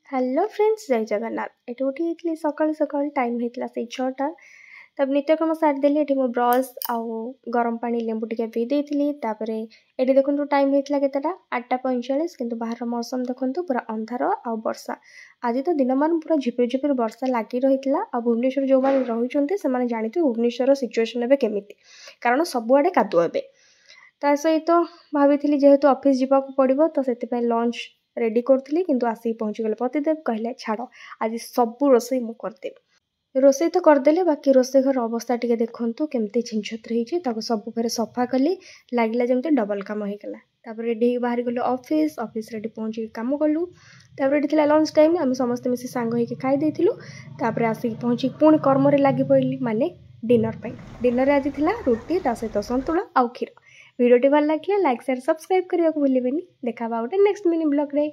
Hello friends जय Jagannath eighty उठी सकाल सकाल टाइम होता से 6टा तब नित्यक्रम सारीदेली ये मो ब्रश आउ गरम पानी लेंबू टे पी देती ये देखो टाइम होता के 8:45 किंतु बाहर मौसम देखो पूरा अंधार आ वर्षा आज तो दिन मान पूरा झिपिर झिपिर वर्षा लगी रही आ भुवनेश्वर जो मैंने रही से जानते भुवनेश्वर सिचुएसन एवं केमिति कारण सबुआड़े कादुआ ए ता सहित भाभी जेहेतु ऑफिस जावाक पड़ो तो से लंच रेडी करी किंतु आसिक पहुँचीगले पतिदेव कहले छाड़ आज सबू रोसे मु करदेवी रोसे तो करदे बाकी रोसे घर अवस्था टी देखु केमती छिंछत्र होती सब फेर सफा कली लगे जमी डबल कम होगला रेडी बाहर गलु ऑफिस ऑफिस रेडी पहुँची कम कलु ये लंच टाइम आम समस्त मिसी सांग होकर खाई आसिक पहुँची पुणी कर्म लगी पड़ी माने डिनर आज थी रुटी सहित सतुला आउ क्षीर वीडियो भल लगे लाइक शेयर सब्सक्राइब करने को भूलें देखा गोटे नेक्स्ट मिनी ब्लॉग रे।